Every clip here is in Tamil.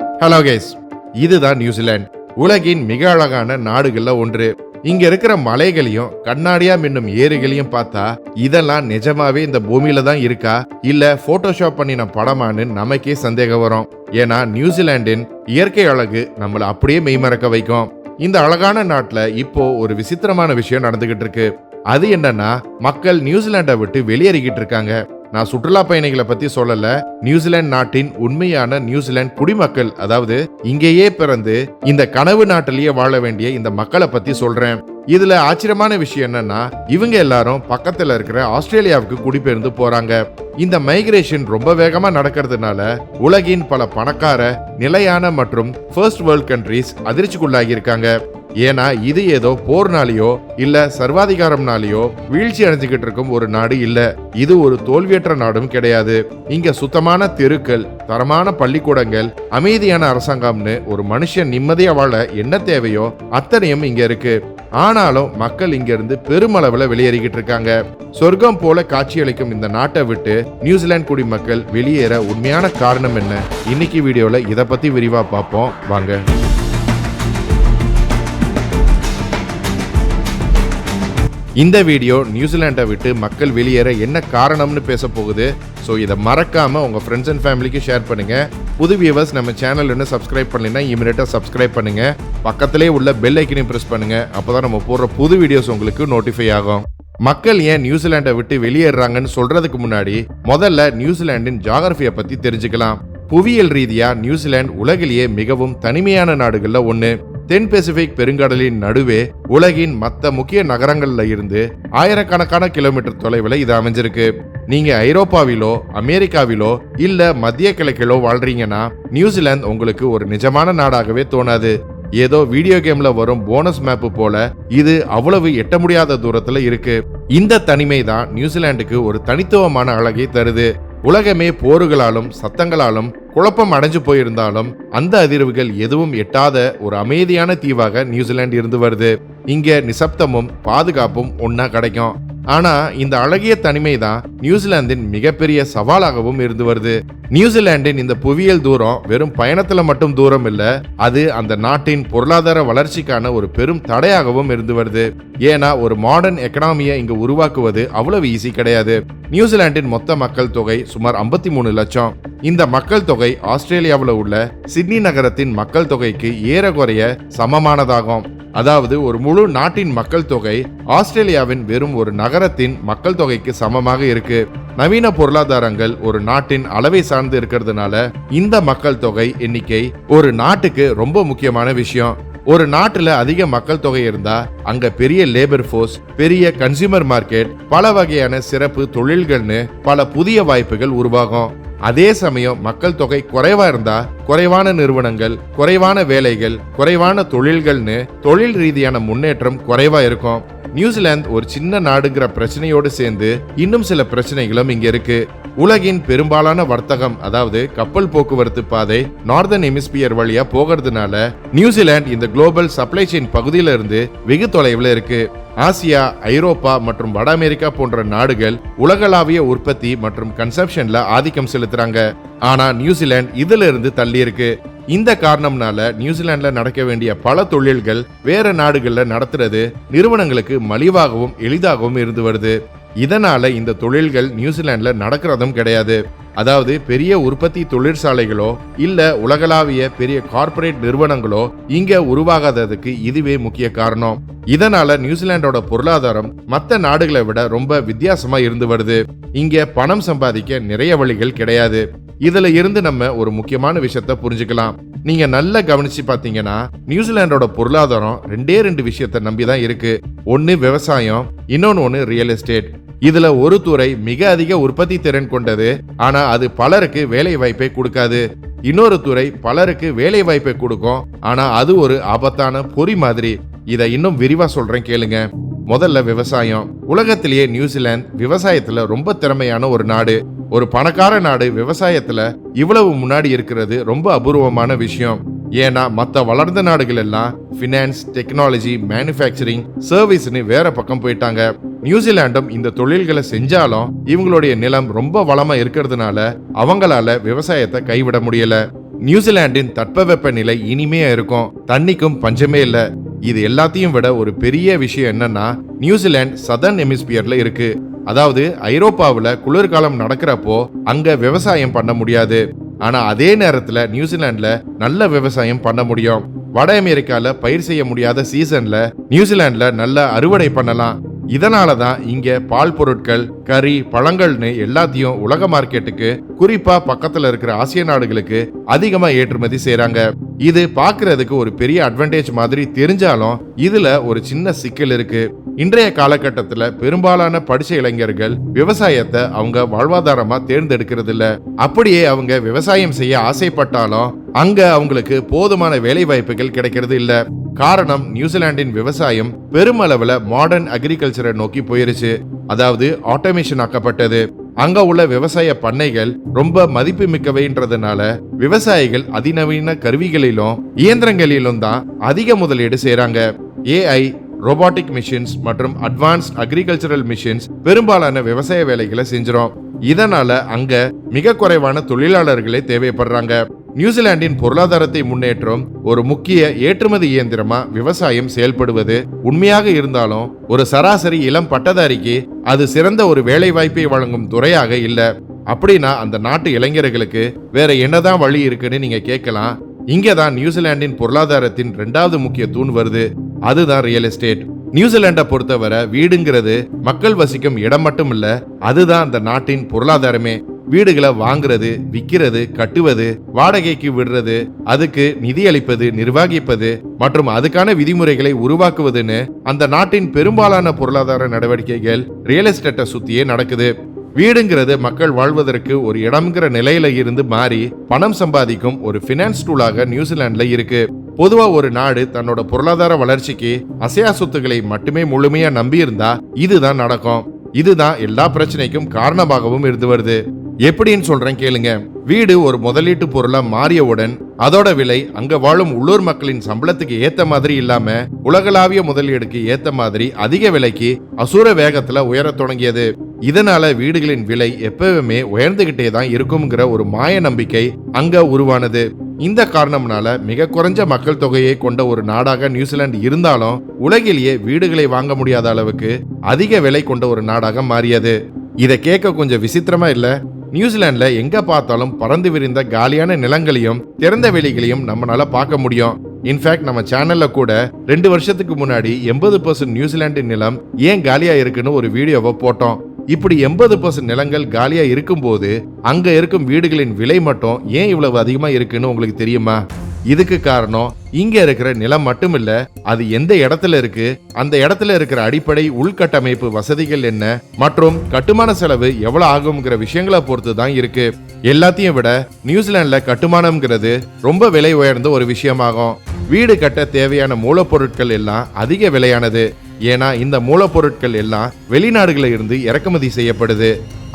ஹலோ கைஸ், இதுதான் நியூசிலாந்து. உலகின் மிக அழகான நாடுகள்ல ஒன்று. இங்க இருக்கிற மலைகளையும் கண்ணாடியா மின்னும் ஏரிகளையும் பார்த்தா இதெல்லாம் நிஜமாவே இந்த பூமியில தான் இருக்கா இல்ல போட்டோஷாப் பண்ணின படமானு நமக்கே சந்தேகம் வரும். ஏன்னா நியூசிலாண்டின் இயற்கை அழகு நம்மள அப்படியே மெய்மறக்க வைக்கும். இந்த அழகான நாட்டுல இப்போ ஒரு விசித்திரமான விஷயம் நடந்துகிட்டு இருக்கு. அது என்னன்னா, மக்கள் நியூசிலாண்டை விட்டு வெளியேறிக்கிட்டு இருக்காங்க. நான் சுற்றுலா பயணிகளை பத்தி சொல்லல, நியூசிலாந்து நாட்டின் உண்மையான நியூசிலாந்து குடிமக்கள், அதாவது இங்கேயே பிறந்து இந்த கனவு நாட்டிலேயே வாழ வேண்டிய இந்த மக்களை பத்தி சொல்றேன். இதுல ஆச்சரியமான விஷயம் என்னன்னா, இவங்க எல்லாரும் பக்கத்துல இருக்கிற ஆஸ்திரேலியாவுக்கு குடிபெயர்ந்து போறாங்க. இந்த மைக்ரேஷன் ரொம்ப வேகமா நடக்கிறதுனால உலகின் பல பணக்கார, நிலையான மற்றும் ஃபர்ஸ்ட் வேர்ல்ட் கண்ட்ரீஸ் அதிர்ச்சிக்குள்ளாகி இருக்காங்க. ஏன்னா இது ஏதோ போர்னாலேயோ இல்ல சர்வாதிகாரம்னாலேயோ வீழ்ச்சி அடைஞ்சுக்கிட்டு இருக்கும் ஒரு நாடு இல்ல. இது ஒரு தோல்வியற்ற நாடும் கிடையாது. இங்க சுத்தமான தெருக்கள், தரமான பள்ளிக்கூடங்கள், அமைதியான அரசாங்கம்னு ஒரு மனுஷன் நிம்மதியா வாழ என்ன தேவையோ அத்தனையும் இங்க இருக்கு. ஆனாலும் மக்கள் இங்க இருந்து பெருமளவுல வெளியேறிக்கிட்டு இருக்காங்க. சொர்க்கம் போல காட்சியளிக்கும் இந்த நாட்டை விட்டு நியூசிலாந்து குடிமக்கள் வெளியேற உண்மையான காரணம் என்ன? இன்னைக்கு வீடியோல இத பத்தி விரிவா பார்ப்போம், வாங்க. இந்த வீடியோ நியூசிலாண்டை விட்டு மக்கள் வெளியேற என்ன காரணம்னு பேச போகுது. ஸோ இதை மறக்காம உங்க ஃப்ரெண்ட்ஸ் அண்ட் ஃபேமிலிக்கு ஷேர் பண்ணுங்க. புது வியூவர்ஸ் நம்ம சேனல் இன்னும் சப்ஸ்கிரைப் பண்ணலைன்னா இமீடியட்டா சப்ஸ்கிரைப் பண்ணுங்க. பக்கத்திலே உள்ள பெல் ஐக்கனையும் பிரஸ் பண்ணுங்க. அப்பதான் நம்ம போடுற புது வீடியோஸ் உங்களுக்கு நோட்டிஃபை ஆகும். மக்கள் ஏன் நியூசிலாண்டை விட்டு வெளியேறாங்கன்னு சொல்றதுக்கு முன்னாடி முதல்ல நியூசிலாண்டின் ஜியோகிராஃபியை பத்தி தெரிஞ்சுக்கலாம். புவியியல் ரீதியா நியூசிலாந்து உலகிலேயே மிகவும் தனிமையான நாடுகள்ல ஒண்ணு. தென் பசிபிக் பெருங்கடலின் நடுவே உலகின் மற்ற முக்கிய நகரங்கள்ல இருந்து ஆயிரக்கணக்கான கிலோமீட்டர் தொலைவில் இது அமைஞ்சிருக்கு. நீங்க ஐரோப்பாவிலோ அமெரிக்காவிலோ இல்ல மத்திய கிழக்கிலோ வாழ்றீங்கன்னா நியூசிலாந்து உங்களுக்கு ஒரு நிஜமான நாடாகவே தோணாது. ஏதோ வீடியோ கேம்ல வரும் போனஸ் மேப் போல இது அவ்வளவு எட்ட முடியாத தூரத்துல இருக்கு. இந்த தனிமை தான் நியூசிலாந்துக்கு ஒரு தனித்துவமான அழகை தருது. உலகமே போர்களாலும் சத்தங்களாலும் குழப்பம் அடைஞ்சு போயிருந்தாலும் அந்த அதிர்வுகள் எதுவும் எட்டாத ஒரு அமைதியான தீவாக நியூசிலாந்து இருந்து வருது. இங்க நிசப்தமும் பாதுகாப்பும் ஒன்னா கிடைக்கும். ஆனா இந்த அழகிய தனிமை தான் நியூசிலாந்தின் மிகப்பெரிய சவாலாகவும் இருந்து வருது. நியூசிலாந்தின் இந்த புவியியல் தூரம் வெறும் பயணத்துல மட்டும் தூரம் இல்ல, அது அந்த நாட்டின் பொருளாதார வளர்ச்சிக்கான ஒரு பெரும் தடையாகவும் இருந்து வருது. ஏன்னா ஒரு மாடர்ன் எக்கனாமியை இங்க உருவாக்குவது அவ்வளவு ஈஸி கிடையாது. நியூசிலாந்தின் மொத்த மக்கள் தொகை சுமார் 53 லட்சம். இந்த மக்கள் தொகை ஆஸ்திரேலியாவில் உள்ள சிட்னி நகரத்தின் மக்கள் தொகைக்கு ஏறக்குறைய சமமானதாகும். அதாவது ஒரு முழு நாட்டின் மக்கள் தொகை ஆஸ்திரேலியாவின் வெறும் ஒரு நகரத்தின் மக்கள் தொகைக்கு சமமாக இருக்கு. நவீன பொருளாதாரங்கள் ஒரு நாட்டின் அளவை சார்ந்து இருக்கிறதுனால இந்த மக்கள் தொகை எண்ணிக்கை ஒரு நாட்டுக்கு ரொம்ப முக்கியமான விஷயம். ஒரு நாட்டுல அதிக மக்கள் தொகை இருந்தா அங்க பெரிய லேபர் ஃபோர்ஸ், பெரிய கன்சியூமர் மார்க்கெட், பல வகையான சிறப்பு தொழில்கள்னு பல புதிய வாய்ப்புகள் உருவாகும். அதே சமயம் மக்கள் தொகை குறைவா இருந்தா குறைவான நிறுவனங்கள், குறைவான வேலைகள், குறைவான தொழில்கள்னு தொழில் ரீதியான முன்னேற்றம் குறைவா இருக்கும். நியூசிலாந்து ஒரு சின்ன நாடுங்கிற பிரச்சனையோடு சேர்ந்து இன்னும் சில பிரச்சனைகளும் இங்க இருக்கு. உலகின் பெரும்பாலான வர்த்தகம், அதாவது கப்பல் போக்குவரத்து பாதை நார்தர்ன் ஹெமிஸ்பியர் வழியா போகிறதுனால நியூசிலாந்து இந்த குளோபல் சப்ளை செயின் பகுதியில இருந்து வெகு தொலைவில் இருக்கு. ஆசியா, ஐரோப்பா மற்றும் வட அமெரிக்கா போன்ற நாடுகள் உலகளாவிய உற்பத்தி மற்றும் கன்சப்ஷன்ல ஆதிக்கம் செலுத்துறாங்க. ஆனா நியூசிலாந்து இதுல இருந்து தள்ளி இருக்கு. இந்த காரணம்னால நியூசிலாந்துல நடக்க வேண்டிய பல தொழில்கள் வேற நாடுகள்ல நடத்துறது நிறுவனங்களுக்கு மலிவாகவும் எளிதாகவும் இருந்து வருது. இதனால இந்த தொழில்கள் நியூசிலாந்துல நடக்கிறதும் கிடையாது. அதாவது பெரிய உற்பத்தி தொழிற்சாலைகளோ இல்ல உலகளாவிய பெரிய கார்ப்பரேட் நிறுவனங்களோ இங்க உருவாகாததுக்கு இதுவே முக்கிய காரணம். இதனால நியூசிலாண்டோட பொருளாதாரம் மற்ற நாடுகளை விட ரொம்ப வித்தியாசமா இருந்து வருது. இங்க பணம் சம்பாதிக்க நிறைய வழிகள் கிடையாது. இதுல இருந்து நம்ம ஒரு முக்கியமான விஷயத்த புரிஞ்சுக்கலாம். நீங்க நல்லா கவனிச்சு பாத்தீங்கன்னா நியூசிலாண்டோட பொருளாதாரம் ரெண்டு விஷயத்த நம்பிதான் இருக்கு. ஒன்னு விவசாயம், இன்னொன்னு ரியல் எஸ்டேட். இதுல ஒரு துறை மிக அதிக உற்பத்தி திறன் கொண்டது, ஆனா அது பலருக்கு வேலை வாய்ப்பை கொடுக்காது. இன்னொரு துறை பலருக்கு வேலை வாய்ப்பை கொடுக்கும், ஆனா அது ஒரு ஆபத்தான பொறி மாதிரி. இதை இன்னும் விரிவா சொல்றேன், கேளுங்க. முதல்ல விவசாயம். உலகத்திலேயே நியூசிலாந்து விவசாயத்துல ரொம்ப திறமையான ஒரு நாடு. ஒரு பணக்கார நாடு விவசாயத்துல இவ்வளவு முன்னாடி இருக்கிறது ரொம்ப அபூர்வமான விஷயம். ஏன்னா மற்ற வளர்ந்த நாடுகள் எல்லாம் பினான்ஸ், டெக்னாலஜி, மேனுஃபேக்சரிங், சர்வீஸ்னு வேற பக்கம் போயிட்டாங்க. நியூசிலாண்டும் இந்த தொழில்களை செஞ்சாலும் இவங்களுடைய நிலம் ரொம்ப வளமா இருக்கிறதுனால அவங்களால விவசாயத்தை கைவிட முடியல. நியூசிலாந்தின் தட்பவெப்பநிலை இனிமையா இருக்கும், தண்ணிக்கும் பஞ்சமே இல்ல. இது எல்லாத்தையும் விட ஒரு பெரிய விஷயம் என்னன்னா, நியூசிலாந்து சதர்ன் ஹெமிஸ்பியர்ல இருக்கு. அதாவது ஐரோப்பாவுல குளிர்காலம் நடக்கிறப்போ அங்க விவசாயம் பண்ண முடியாது. ஆனா அதே நேரத்துல நியூசிலாந்துல நல்ல விவசாயம் பண்ண முடியும். வட அமெரிக்கால பயிர் செய்ய முடியாத சீசன்ல நியூசிலாந்துல நல்ல அறுவடை பண்ணலாம். இதனாலதான் இங்க பால் பொருட்கள், கறி, பழங்கள்னு எல்லாத்தையும் உலக மார்க்கெட்டுக்கு, குறிப்பா பக்கத்துல இருக்கிற ஆசிய நாடுகளுக்கு அதிகமா ஏற்றுமதி செய்றாங்க. இது பாக்குறதுக்கு ஒரு பெரிய அட்வான்டேஜ் மாதிரி தெரிஞ்சாலும் இதுல ஒரு சின்ன சிக்கல் இருக்கு. இன்றைய காலகட்டத்துல பெரும்பாலான படிச்ச இளைஞர்கள் விவசாயத்தை அவங்க வாழ்வாதாரமா தேர்ந்தெடுக்கிறது இல்ல. அப்படியே அவங்க விவசாயம் செய்ய ஆசைப்பட்டாலும் அங்க அவங்களுக்கு போதுமான வேலை வாய்ப்புகள் கிடைக்கிறது இல்ல. காரணம், நியூசிலாந்தின் விவசாயம் பெருமளவுல மாடர்ன் அக்ரிகல்ச்சரை நோக்கி போயிருச்சு. அதாவது ஆட்டோமேஷன் ஆக்கப்பட்டது. அங்க உள்ள விவசாய பண்ணைகள் ரொம்ப மதிப்பு மிக்கவைன்றதுனால விவசாயிகள் அதிநவீன கருவிகளிலும் இயந்திரங்களிலும் தான் அதிக முதலீடு செய்றாங்க. AI, ரோபோட்டிக் மிஷின்ஸ் மற்றும் அட்வான்ஸ்ட் அக்ரிகல்ச்சரல் மிஷின்ஸ் பெரும்பாலான விவசாய வேலைகளை செஞ்சிரும். இதனால அங்க மிக குறைவான தொழிலாளர்களே தேவைப்படுறாங்க. நியூசிலாந்தின் பொருளாதாரத்தை முன்னேற்றும் ஒரு முக்கிய ஏற்றுமதி இயந்திரமா விவசாயம் செயல்படுவது உண்மையாக இருந்தாலும் ஒரு சராசரி இளம் பட்டதாரிக்கு அது சிறந்த ஒரு வேலை வாய்ப்பை வழங்கும் துறையாக இல்ல. அப்படின்னா அந்த நாட்டு இளைஞர்களுக்கு வேற என்னதான் வழி இருக்குன்னு நீங்க கேட்கலாம். இங்கதான் நியூசிலாந்தின் பொருளாதாரத்தின் 2வது முக்கிய தூண் வருது. அதுதான் ரியல் எஸ்டேட். நியூசிலாண்டை பொறுத்தவரை வீடுங்கிறது மக்கள் வசிக்கும் இடம் மட்டும் இல்ல, அதுதான் அந்த நாட்டின் பொருளாதாரமே. வீடுகளை வாங்குறது, விற்கிறது, கட்டுவது, வாடகைக்கு விடுறது, அதுக்கு நிதி அளிப்பது, நிர்வகிப்பது மற்றும் அதுக்கான விதிமுறைகளை உருவாக்குவதுன்னு அந்த நாட்டின் பெரும்பாலான பொருளாதார நடவடிக்கைகள் ரியல் எஸ்டேட்டை சுத்தியே நடக்குது. வீடுங்கிறது மக்கள் வாழ்வதற்கு ஒரு இடம்ங்கிற நிலையில இருந்து மாறி பணம் சம்பாதிக்கும் ஒரு பினான்ஸ் டூலாக நியூசிலாந்துல இருக்கு. பொதுவா ஒரு நாடு தன்னோட பொருளாதார வளர்ச்சிக்கு அசையா சொத்துக்களை மட்டுமே முழுமையா நம்பி இருந்தா இதுதான் நடக்கும். இதுதான் எல்லா பிரச்சனைக்கும் காரணமாகவும் இருந்து வருது. எப்படின்னு சொல்றேன் கேளுங்க. வீடு ஒரு முதலீட்டு பொருளா மாறியவுடன் அதோட விலை அங்க வாழும் உள்ளூர் மக்களின் சம்பளத்துக்கு ஏத்த மாதிரி இல்லாம உலகளாவிய முதலீடுக்கு ஏத்த மாதிரி அதிக விலைக்கு அசூர வேகத்துல உயர தொடங்கியது. இதனால வீடுகளின் விலை எப்பவுமே உயர்ந்துகிட்டே தான் இருக்கும்ங்கிற ஒரு மாய நம்பிக்கை அங்க உருவானது. இந்த காரணம்னால மிக குறைஞ்ச மக்கள் தொகையை கொண்ட ஒரு நாடாக நியூசிலாந்து இருந்தாலும் உலகிலேயே வீடுகளை வாங்க முடியாத அளவுக்கு அதிக விலை கொண்ட ஒரு நாடாக மாறியது. இதை கேட்க கொஞ்சம் விசித்திரமா இல்ல? நியூசிலாந்துல எங்க பார்த்தாலும் பறந்து விரிந்த காலியான நிலங்களையும் திறந்த வெளிகளையும் நம்மளால பார்க்க முடியும். இன்ஃபேக்ட் நம்ம சேனல்ல கூட 2 வருஷத்துக்கு முன்னாடி 80% நியூசிலாந்து நிலம் ஏன் காலியா இருக்குன்னு ஒரு வீடியோவை போட்டோம். இப்படி 80% நிலங்கள் காலியா இருக்கும் போது அங்க இருக்கும் வீடுகளின் விலை மட்டும் ஏன் இவ்வளவு அதிகமா இருக்குன்னு உங்களுக்கு தெரியுமா? இதுக்கு காரணம் இங்க இருக்கிற நிலம் மட்டும் இல்ல, அது எந்த இடத்துல இருக்கு, அந்த இடத்துல இருக்கிற அடிப்படை உள்கட்டமைப்பு வசதிகள் என்ன மற்றும் கட்டுமான செலவு எவ்வளவு ஆகும்ங்கிற விஷயங்களை பொறுத்து தான் இருக்கு. எல்லாத்தையும் விட நியூசிலாந்துல கட்டுமானம்ங்கிறது ரொம்ப விலை உயர்ந்த ஒரு விஷயமாகும். வீடு கட்ட தேவையான மூலப்பொருட்கள் எல்லாம் அதிக விலையானது. ஏன்னா இந்த மூலப்பொருட்கள் எல்லாம் வெளிநாடுகளில் இருந்து இறக்குமதி செய்யப்படுது.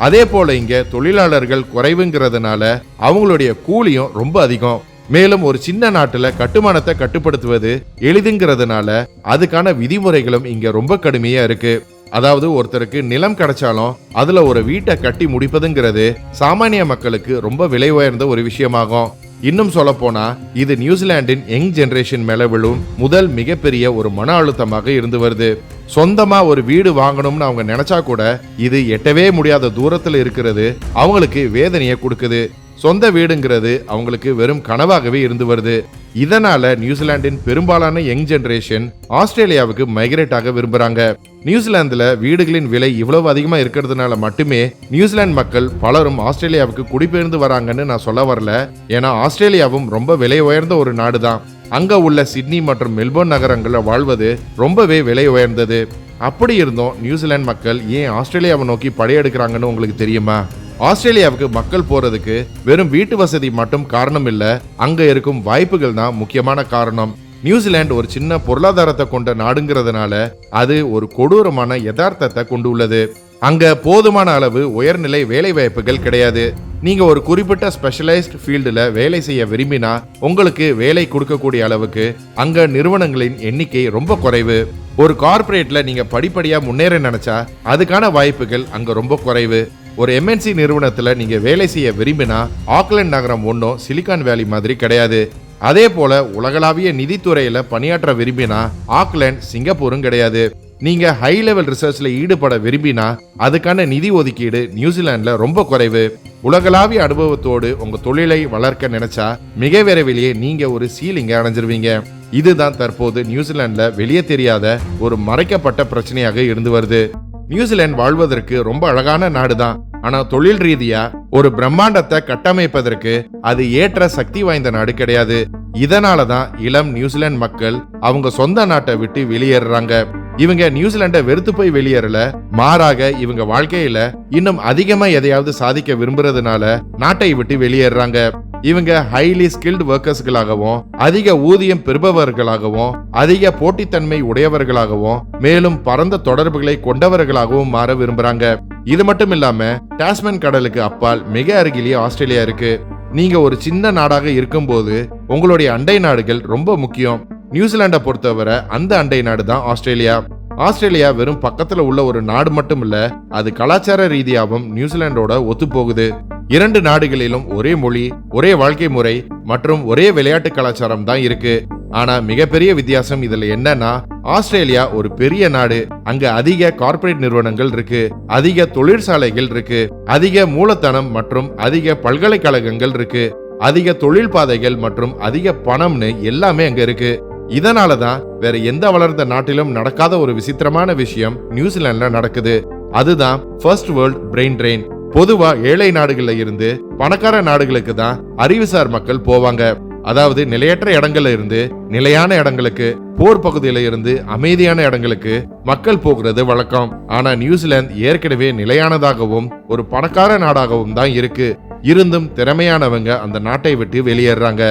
அதே போல இங்க தொழிலாளர்கள் குறைவுங்கிறதுனால அவங்களுடைய கூலியும் ரொம்ப அதிகம். மேலும் ஒரு சின்ன நாட்டுல கட்டுமானத்தை கட்டுப்படுத்துவது எளிதுங்கிறதுனால அதுக்கான விதிமுறைகளும் இங்க ரொம்ப கடுமையா இருக்கு. அதாவது ஒருத்தருக்கு நிலம் கிடைச்சாலும் அதுல ஒரு வீட்டை கட்டி முடிப்பதுங்கிறது சாமானிய மக்களுக்கு ரொம்ப விலை உயர்ந்த ஒரு விஷயமாகும். இன்னும் சொல்ல போனா இது நியூசிலாந்தின் யங் ஜெனரேஷன் மேல விழும் முதல் மிகப்பெரிய ஒரு மன அழுத்தமாக இருந்து வருது. சொந்தமா ஒரு வீடு வாங்கணும்னு அவங்க நினைச்சா கூட இது எட்டவே முடியாத தூரத்துல இருக்கிறது அவங்களுக்கு வேதனையை கொடுக்குது. சொந்த வீடுங்கிறது அவங்களுக்கு வெறும் கனவாகவே இருந்து வருது. இதனால நியூசிலாந்தின் பெரும்பாலான யங் ஜெனரேஷன் ஆஸ்திரேலியாவுக்கு மைக்ரேட் ஆக விரும்புறாங்க. நியூசிலாந்துல வீடுகளின் விலை இவ்வளவு அதிகமா இருக்கிறதுனால மட்டுமே நியூசிலாந்து மக்கள் பலரும் ஆஸ்திரேலியாவுக்கு குடிபெயர்ந்து வராங்கன்னு நான் சொல்ல வரல. ஏன்னா ஆஸ்திரேலியாவும் ரொம்ப விலை உயர்ந்த ஒரு நாடு தான். அங்க உள்ள சிட்னி மற்றும் மெல்போர்ன் நகரங்கள்ல வாழ்வது ரொம்பவே விலை உயர்ந்தது. அப்படி இருந்தும் நியூசிலாந்து மக்கள் ஏன் ஆஸ்திரேலியாவை நோக்கி படையெடுக்கிறாங்கன்னு உங்களுக்கு தெரியுமா? ஆஸ்திரேலியாவுக்கு மக்கள் போறதுக்கு வெறும் வீட்டு வசதி மட்டும் காரணம் இல்ல, அங்க இருக்கும் வாய்ப்புகள் தான் முக்கியமான காரணம். நியூசிலாந்து ஒரு சின்ன பொருளாதாரத்தை கொண்ட நாடுங்கிறதுனால அது ஒரு கொடூரமான யதார்த்தத்தை கொண்டு உள்ளது. அங்க போதுமான அளவு உயர்நிலை வேலை வாய்ப்புகள் கிடையாது. நீங்க ஒரு குறிப்பிட்ட ஸ்பெஷலைஸ்ட் ஃபீல்டுல வேலை செய்ய விரும்பினா உங்களுக்கு வேலை கொடுக்கக்கூடிய அளவுக்கு அங்க நிறுவனங்களின் எண்ணிக்கை ரொம்ப குறைவு. ஒரு கார்ப்பரேட்ல நீங்க படிப்படியா முன்னேற நினைச்சா அதுக்கான வாய்ப்புகள் அங்க ரொம்ப குறைவு. ஒரு எம்என்சி நிறுவனத்துல நீங்க வேலை செய்ய விரும்பினா ஆக்லாந்து நகரம் ஒன்றும் சிலிகான் வேலி மாதிரி கிடையாது. அதே போல உலகளாவிய நிதித்துறையில பணியாற்ற விரும்பினா ஆக்லாந்து சிங்கப்பூரும் கிடையாது. நீங்க ஹை லெவல் ரிசர்ச்ல ஈடுபட விரும்பினா அதுக்கான நிதி ஒதுக்கீடு நியூசிலாந்துல ரொம்ப குறைவு. உலகளாவிய அனுபவத்தோடு உங்க தொழிலை வளர்க்க நினைச்சா மிக விரைவிலேயே நீங்க ஒரு சீலிங்க அடைஞ்சிருவீங்க. இதுதான் தற்போது நியூசிலாந்துல வெளியே தெரியாத ஒரு மறைக்கப்பட்ட பிரச்சனையாக இருந்து வருது. நியூசிலாந்து வாழ்வதற்கு ரொம்ப அழகான நாடுதான். ஆனா தொழில் ரீதியா ஒரு பிரம்மாண்டத்தை கட்டமைப்பதற்கு அது ஏற்ற சக்தி வாய்ந்த நாடு கிடையாது. இதனாலதான் இளம் நியூசிலாந்து மக்கள் அவங்க சொந்த நாட்டை விட்டு வெளியேறாங்க. இவங்க நியூசிலாண்டை வெறுத்து போய் வெளியேறல, மாறாக இவங்க வாழ்க்கையில இன்னும் அதிகமா எதையாவது சாதிக்க விரும்புறதுனால நாட்டை விட்டு வெளியேறாங்க. இவங்க ஹைலி ஸ்கில்டு ஒர்க்கர்ஸ்களாகவும் அதிக ஊதியம் பெறுபவர்களாகவும் அதிக போட்டித்தன்மை உடையவர்களாகவும் மேலும் பரந்த தொடர்புகளை கொண்டவர்களாகவும் மாற விரும்புறாங்க. இது மட்டும் இல்லாம டாஸ்மன் கடலுக்கு அப்பால் மிக அருகிலேயே ஆஸ்திரேலியா இருக்கு. நீங்க ஒரு சின்ன நாடாக இருக்கும்போது உங்களுடைய அண்டை நாடுகள் ரொம்ப முக்கியம். நியூசிலாண்டை பொறுத்தவரை அந்த அண்டை நாடு தான் ஆஸ்திரேலியா. ஆஸ்திரேலியா வெறும் பக்கத்துல உள்ள ஒரு நாடு மட்டும் இல்ல, அது கலாச்சார ரீதியாகவும் நியூசிலாண்டோட ஒத்து போகுது. இரண்டு நாடுகளிலும் ஒரே மொழி, ஒரே வாழ்க்கை முறை மற்றும் ஒரே விளையாட்டு கலாச்சாரம் தான் இருக்கு. ஆனா மிகப்பெரிய வித்தியாசம் இதுல என்னன்னா, ஆஸ்திரேலியா ஒரு பெரிய நாடு. அங்க அதிக கார்ப்பரேட் நிறுவனங்கள் இருக்கு, அதிக தொழிற்சாலைகள் இருக்கு, அதிக மூலதனம் மற்றும் அதிக பல்கலைக்கழகங்கள் இருக்கு, அதிக தொழில் பாதைகள் மற்றும் அதிக பணம்னு எல்லாமே அங்க இருக்கு. இதனாலதான் வேற எந்த வளர்ந்த நாட்டிலும் நடக்காத ஒரு விசித்திரமான விஷயம் நியூசிலாந்துல நடக்குது. அதுதான் ஃபர்ஸ்ட் வேர்ல்ட் பிரெயின் ட்ரெயின். பொதுவா ஏழை நாடுகள்ல இருந்து பணக்கார நாடுகளுக்கு தான் அறிவுசார் மக்கள் போவாங்க. அதாவது நிலையற்ற இடங்கள்ல இருந்து நிலையான இடங்களுக்கு, போர் பகுதியில இருந்து அமைதியான இடங்களுக்கு மக்கள் போகிறது வழக்கம். ஆனா நியூசிலாந்து ஏற்கனவே நிலையானதாகவும் ஒரு பணக்கார நாடாகவும் தான் இருக்கு. இருந்தும் திறமையானவங்க அந்த நாட்டை விட்டு வெளியேறாங்க.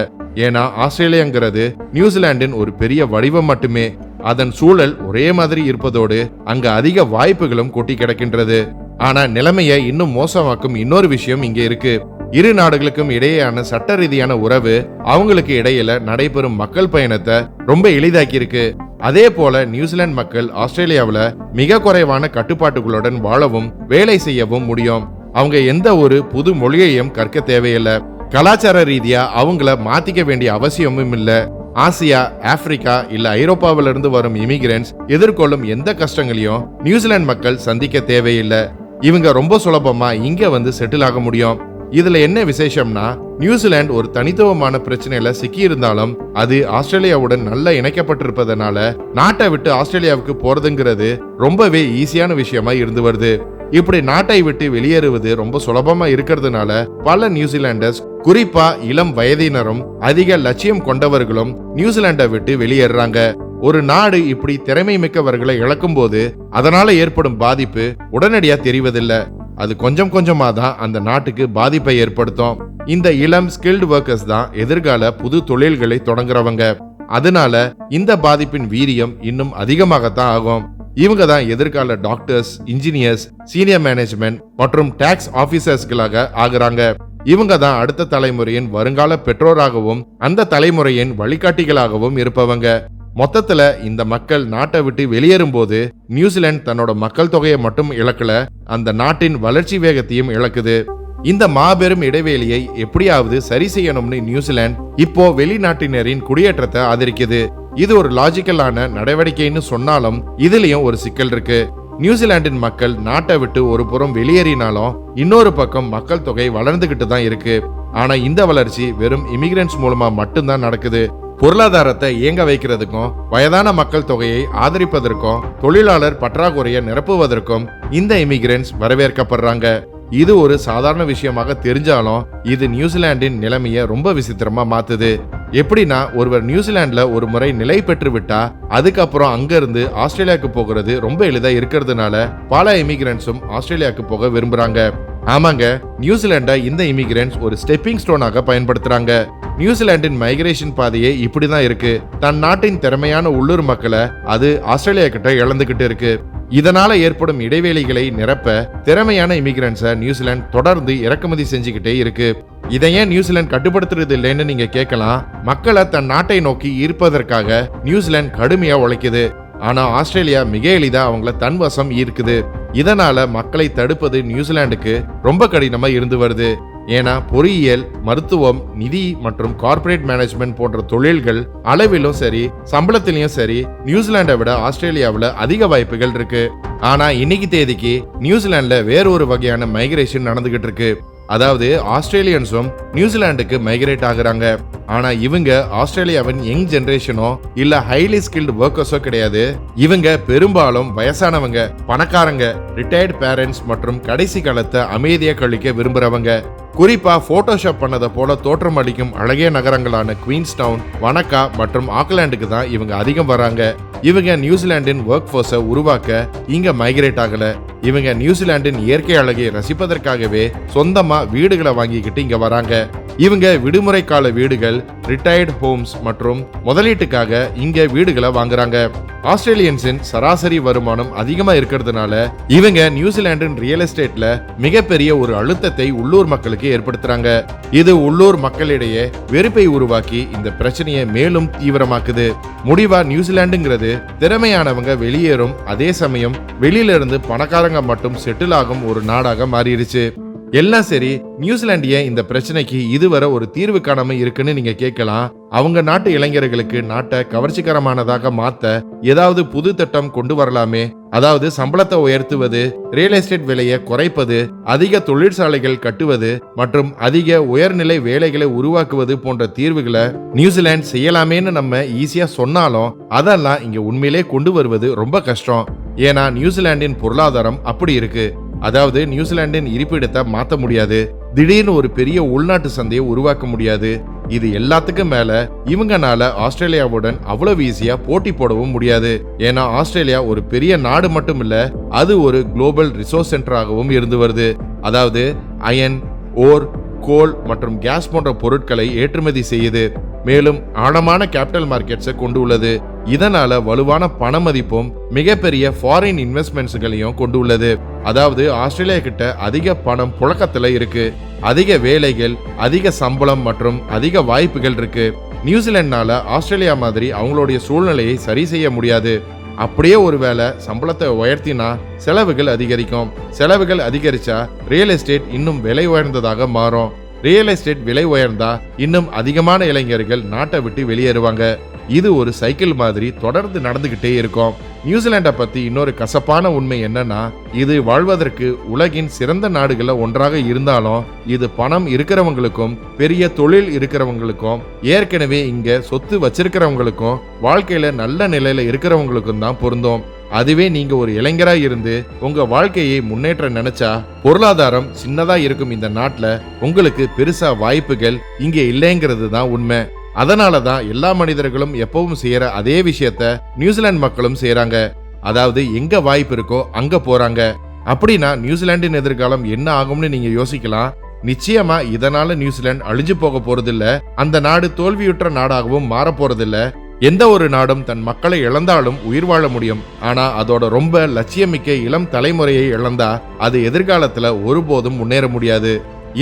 ஏன்னா ஆஸ்திரேலியாங்கிறது நியூசிலாண்டின் ஒரு பெரிய வடிவம் மட்டுமே. அதன் சூழல் ஒரே மாதிரி இருப்பதோடு அங்க அதிக வாய்ப்புகளும் கொட்டி கிடக்கின்றது. ஆனா நிலைமையை இன்னும் மோசமாக்கும் இன்னொரு விஷயம் இங்க இருக்கு. இரு நாடுகளுக்கும் இடையேயான சட்ட ரீதியான உறவு அவங்களுக்கு இடையில நடைபெறும் மக்கள் பயணத்தை ரொம்ப எளிதாக்கி இருக்கு. அதே போல நியூசிலாந்து மக்கள் ஆஸ்திரேலியாவில மிக குறைவான கட்டுப்பாட்டுகளுடன் வாழவும் வேலை செய்யவும் முடியும். அவங்க எந்த ஒரு புது மொழியையும் கற்க தேவையில்லை. கலாச்சார ரீதியா அவங்கள மாத்திக்க வேண்டிய அவசியமும் இல்ல. ஆசியா, ஆப்பிரிக்கா இல்ல ஐரோப்பாவில இருந்து வரும் இமிகிரன்ட்ஸ் எதிர்கொள்ளும் எந்த கஷ்டங்களையும் நியூசிலாந்து மக்கள் சந்திக்க தேவையில்லை. இவங்க ரொம்ப சுலபமா இங்க வந்து செட்டில் ஆக முடியும். இதுல என்ன விசேஷம்னா, நியூசிலாந்து ஒரு தனித்துவமான பிரச்சனையில சிக்கி இருந்தாலும் அது ஆஸ்திரேலியாவுடன் நல்லா இணைக்கப்பட்டிருப்பதனால நாட்டை விட்டு ஆஸ்திரேலியாவுக்கு போறதுங்கிறது ரொம்பவே ஈஸியான விஷயமா இருந்து வருது. இப்படி நாட்டை விட்டு வெளியேறுவது ரொம்ப சுலபமா இருக்கிறதுனால பல நியூசிலாண்டர்ஸ், குறிப்பா இளம் வயதினரும் அதிக லட்சியம் கொண்டவர்களும் நியூசிலாண்டை விட்டு வெளியேறாங்க. ஒரு நாடு இப்படி திறமை மிக்கவர்களை இழக்கும் போது அதனால ஏற்படும் பாதிப்பு உடனடியா தெரிவதில்லை. அது கொஞ்சம் கொஞ்சமா தான் அந்த நாட்டுக்கு பாதிப்பை ஏற்படுத்தும். இந்த இளம் ஸ்கில்டு ஒர்க்கர்ஸ் தான் எதிர்கால புது தொழில்களை தொடங்குறவங்க. அதனால இந்த பாதிப்பின் வீரியம் இன்னும் அதிகமாகத்தான் ஆகும். இவங்க தான் எதிர்கால டாக்டர்ஸ், இன்ஜினியர்ஸ், சீனியர் மேனேஜ்மெண்ட் மற்றும் டாக்ஸ் ஆபீசர்ஸ்களாக ஆகுறாங்க. இவங்க தான் அடுத்த தலைமுறையின் வருங்கால பெற்றோராகவும் அந்த தலைமுறையின் வழிகாட்டிகளாகவும் இருப்பவங்க. மொத்தத்துல இந்த மக்கள் நாட்டை விட்டு வெளியேறும் போது நியூசிலாந்து தன்னோட மக்கள் தொகையை மட்டும் இழக்கல, அந்த நாட்டின் வளர்ச்சி வேகத்தையும் இழக்குது. இந்த மாபெரும் இடைவெளியை எப்படியாவது சரி செய்யணும்னு நியூசிலாந்து இப்போ வெளிநாட்டினரின் குடியேற்றத்தை ஆதரிக்குது. இது ஒரு லாஜிக்கலான நடவடிக்கைன்னு சொன்னாலும் இதுலயும் ஒரு சிக்கல் இருக்கு. நியூசிலாண்டின் மக்கள் நாட்டை விட்டு ஒரு புறம் வெளியேறினாலும் இன்னொரு பக்கம் மக்கள் தொகை வளர்ந்துகிட்டு தான் இருக்கு. ஆனா இந்த வளர்ச்சி வெறும் இமிகிரன்ட்ஸ் மூலமா மட்டும்தான் நடக்குது. பொருளாதாரத்தை இயங்க வைக்கிறதுக்கும் வயதான மக்கள் தொகையை ஆதரிப்பதற்கும் தொழிலாளர் பற்றாக்குறையை நிரப்புவதற்கும் இந்த இமிகிரன்ட்ஸ் வரவேற்கப்படுறாங்க. இது ஒரு சாதாரண விஷயமாக தெரிஞ்சாலும் இது நியூசிலாண்டின் நிலைமையை ரொம்ப விசித்திரமா மாத்துது. எப்படின்னா, ஒருவர் நியூசிலாந்துல ஒரு முறை நிலை பெற்று விட்டா அதுக்கப்புறம் அங்க இருந்து ஆஸ்திரேலியாவுக்கு போகிறது ரொம்ப எளிதா இருக்கிறதுனால பல இமிகிரன்ட்ஸும் ஆஸ்திரேலியாவுக்கு போக விரும்புறாங்க. ஆமாங்க, நியூசிலாண்டை இந்த இமிகிரன்ட்ஸ் ஒரு ஸ்டெப்பிங் ஸ்டோனாக பயன்படுத்துறாங்க. நியூசிலாண்டின் மைக்ரேஷன் பாதையே இப்படிதான் இருக்கு. தன் நாட்டின் திறமையான உள்ளூர் மக்களை அது ஆஸ்திரேலியா கிட்ட இழந்துகிட்டு இருக்கு. இதனால ஏற்படும் இடைவெளிகளை நிரப்ப திறமையான இமிகிரன்ஸை நியூசிலாந்து தொடர்ந்து இறக்குமதி செஞ்சுக்கிட்டே இருக்கு. இதை ஏன் நியூசிலாந்து கட்டுப்படுத்துறது இல்லைன்னு நீங்க கேட்கலாம். மக்களை தன் நாட்டை நோக்கி ஈர்ப்பதற்காக நியூசிலாந்து கடுமையா உழைக்குது. ஆனா ஆஸ்திரேலியா மிக எளிதா அவங்கள தன்வசம் ஈர்க்குது. இதனால மக்களை தடுப்பது நியூசிலாந்துக்கு ரொம்ப கடினமா இருந்து வருது. ஏன்னா பொறியியல், மருத்துவம், நிதி மற்றும் கார்ப்பரேட் மேனேஜ்மெண்ட் போன்ற தொழில்கள் அளவிலும் சரி சம்பளத்திலையும் சரி நியூசிலாண்டை விட ஆஸ்திரேலியாவில் அதிக வாய்ப்புகள் இருக்கு. ஆனா இன்னைக்கு தேதிக்கு நியூசிலாந்துல வேறொரு வகையான மைக்ரேஷன் நடந்துகிட்டு இருக்கு. அதாவது ஆஸ்திரேலியன்ஸும் நியூசிலாந்துக்கு மைக்ரேட் ஆகுறாங்க. ஆனா இவங்க ஆஸ்திரேலியாவின் யங் ஜெனரேஷனோ இல்ல ஹைலி ஸ்கில்டு ஒர்க்கர்ஸோ கிடையாது. இவங்க பெரும்பாலும் வயசானவங்க, பணக்காரங்க, ரிட்டையர்ட் பேரண்ட்ஸ் மற்றும் கடைசி காலத்தை அமைதியா கழிக்க விரும்புறவங்க. குறிப்பா போட்டோஷாப் பண்ணதை போல தோற்றம் அளிக்கும் அழகிய நகரங்களான குவீன்ஸ்டவுன், வனக்கா மற்றும் ஆக்லாண்டுக்கு தான் இவங்க அதிகம் வராங்க. இவங்க நியூசிலாண்டின் ஒர்க் போர்ஸை உருவாக்க இங்க மைக்ரேட் ஆகல. இவங்க நியூசிலாண்டின் இயற்கை அழகை ரசிப்பதற்காகவே சொந்தமா வீடுகளை வாங்கிக்கிட்டு இங்க வராங்க. இவங்க விடுமுறை கால வீடுகள், ரிட்டையர்ட் ஹோம்ஸ் மற்றும் முதலீட்டுக்காக இங்க வீடுகளை வாங்குறாங்க. ஆஸ்திரேலியன்ஸின் சராசரி வருமானம் அதிகமா இருக்கிறதுனால இவங்க நியூசிலாண்டின் ரியல் எஸ்டேட்ல மிகப்பெரிய ஒரு அழுத்தத்தை உள்ளூர் மக்களுக்கு ஏற்படுத்துறாங்க. இது உள்ளூர் மக்களிடையே வெறுப்பை உருவாக்கி இந்த பிரச்சனையை மேலும் தீவிரமாக்குது. முடிவா நியூசிலாண்டுங்கிறது திறமையானவங்க வெளியேறும், அதே சமயம் வெளியில இருந்து பணக்காரங்க மட்டும் செட்டில் ஆகும் ஒரு நாடாக மாறிடுச்சு. எல்லாம் சரி, நியூசிலாண்டிய இந்த பிரச்சனைக்கு இதுவரை ஒரு தீர்வு காணாம இருக்குன்னு நீங்க கேட்கலாம். அவங்க நாட்டு இளைஞர்களுக்கு நாட்டை கவர்ச்சிகரமானதாக மாத்த ஏதாவது புது திட்டம் கொண்டு வரலாமே. அதாவது சம்பளத்தை உயர்த்துவது, ரியல் எஸ்டேட் விலையை குறைப்பது, அதிக தொழிற்சாலைகள் கட்டுவது மற்றும் அதிக உயர்நிலை வேலைகளை உருவாக்குவது போன்ற தீர்வுகளை நியூசிலாந்து செய்யலாமேன்னு நம்ம ஈஸியா சொன்னாலும் அதெல்லாம் இங்க உண்மையிலே கொண்டு வருவது ரொம்ப கஷ்டம். ஏன்னா நியூசிலாண்டின் பொருளாதாரம் அப்படி இருக்கு. அதாவது நியூசிலாண்டின் இருப்பிடத்தை மாற்ற முடியாது, திடீர்னு ஒரு பெரிய உள்நாட்டு சந்தையை உருவாக்க முடியாது. இது எல்லாத்துக்கும் மேல இவங்கனால ஆஸ்திரேலியாவுடன் அவ்வளவு ஈஸியா போட்டி போடவும் முடியாது. ஏன்னா ஆஸ்திரேலியா ஒரு பெரிய நாடு மட்டும் இல்ல, அது ஒரு குளோபல் ரிசோர்ஸ் சென்டராகவும் இருந்து வருது. அதாவது அயன், ஓர், கோல் மற்றும் கேஸ் போன்ற பொருட்களை ஏற்றுமதி செய்யுது. மேலும் ஆழமான கேபிட்டல் மார்க்கெட்ஸை கொண்டு உள்ளது. இதனால வலுவான பண மதிப்பும் மிகப்பெரிய ஃபாரின் இன்வெஸ்ட்மெண்ட்ஸ்களையும் கொண்டு உள்ளது. அதாவது ஆஸ்திரேலியா கிட்ட அதிக பணம் புழக்கத்துல இருக்கு, அதிக வேலைகள், அதிக சம்பளம் மற்றும் அதிக வாய்ப்புகள் இருக்கு. நியூசிலாந்துனால ஆஸ்திரேலியா மாதிரி அவங்களுடைய சூழ்நிலையை சரி செய்ய முடியாது. அப்படியே ஒருவேளை சம்பளத்தை உயர்த்தினா செலவுகள் அதிகரிக்கும். செலவுகள் அதிகரிச்சா ரியல் எஸ்டேட் இன்னும் விலை உயர்ந்ததாக மாறும். ரியல் எஸ்டேட் விலை உயர்ந்தா இன்னும் அதிகமான இளைஞர்கள் நாட்டை விட்டு வெளியேறுவாங்க. இது ஒரு சைக்கிள் மாதிரி தொடர்ந்து நடந்துகிட்டே இருக்கும். நியூசிலாண்டை பத்தி இன்னொரு கசப்பான உண்மை என்னன்னா, இது வாழ்வதற்கு உலகின் சிறந்த நாடுகள்ல ஒன்றாக இருந்தாலும் இது பணம் இருக்கிறவங்களுக்கும் பெரிய தொழில் இருக்கிறவங்களுக்கும் ஏற்கனவே இங்க சொத்து வச்சிருக்கிறவங்களுக்கும் வாழ்க்கையில நல்ல நிலையில இருக்கிறவங்களுக்கும் தான் பொருந்தும். அதுவே நீங்க ஒரு இளைஞரா இருந்து உங்க வாழ்க்கையை முன்னேற்ற நினைச்சா பொருளாதாரம் சின்னதா இருக்கும் இந்த நாட்டுல உங்களுக்கு பெருசா வாய்ப்புகள் இங்க இல்லைங்கிறது தான் உண்மை. அதனாலதான் எல்லா மனிதர்களும் எப்பவும் செய்யற அதே விஷயத்த நியூசிலாந்து மக்களும் செய்யறாங்க. அதாவது எங்க வாய்ப்பு இருக்கோ அங்க போறாங்க. அப்படின்னா நியூசிலாண்டின் எதிர்காலம் என்ன ஆகும்னு நீங்க யோசிக்கலாம். நிச்சயமா இதனால நியூசிலாந்து அழிஞ்சு போக போறதில்ல, அந்த நாடு தோல்வியுற்ற நாடாகவும் மாற போறதில்ல. எந்த ஒரு நாடும் தன் மக்களை இழந்தாலும் உயிர் வாழ முடியும். ஆனா அதோட ரொம்ப லட்சியமிக்க இளம் தலைமுறையை இழந்தா அது எதிர்காலத்துல ஒருபோதும் முன்னேற முடியாது.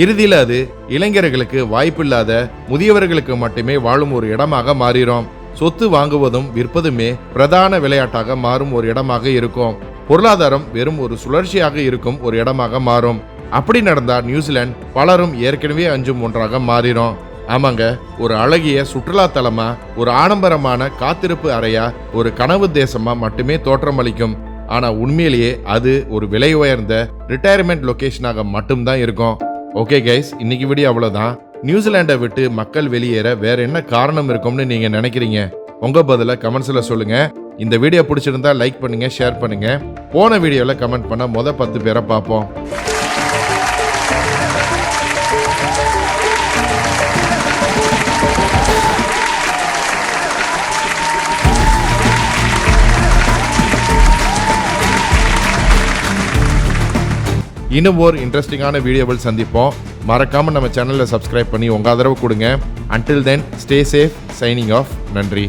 இறுதியில அது இளைஞர்களுக்கு வாய்ப்பில்லாத முதியவர்களுக்கு மட்டுமே வாழும் ஒரு இடமாக மாறிடும். சொத்து வாங்குவதும் விற்பதுமே பிரதான விளையாட்டாக மாறும் ஒரு இடமாக இருக்கும். பொருளாதாரம் வெறும் ஒரு சுழற்சியாக இருக்கும் ஒரு இடமாக மாறும். அப்படி நடந்தா நியூசிலாந்து பலரும் ஏற்கனவே அஞ்சும் ஒன்றாக மாறிடும். ஆமாங்க, ஒரு அழகிய சுற்றுலா தலமா, ஒரு ஆடம்பரமான காத்திருப்பு அறையா, ஒரு கனவு தேசமா மட்டுமே தோற்றமளிக்கும். ஆனா உண்மையிலேயே அது ஒரு விலை உயர்ந்த ரிட்டையர்மெண்ட் லொகேஷனாக மட்டும்தான் இருக்கும். ஓகே கைஸ், இன்னைக்கு வீடியோ அவ்வளவுதான். நியூசிலாண்டை விட்டு மக்கள் வெளியேற வேற என்ன காரணம் இருக்கும்னு நீங்க நினைக்கிறீங்க? உங்க பதில கமெண்ட்ஸ்ல சொல்லுங்க. இந்த வீடியோ பிடிச்சிருந்தா லைக் பண்ணுங்க, ஷேர் பண்ணுங்க. போன வீடியோல கமெண்ட் பண்ண 10 பேரை பார்ப்போம். இன்னும் ஒரு இன்ட்ரெஸ்டிங்கான வீடியோவில் சந்திப்போம். மறக்காம நம்ம சேனலை சப்ஸ்கிரைப் பண்ணி உங்க ஆதரவு கொடுங்க. Until then, stay safe. Signing off. நன்றி.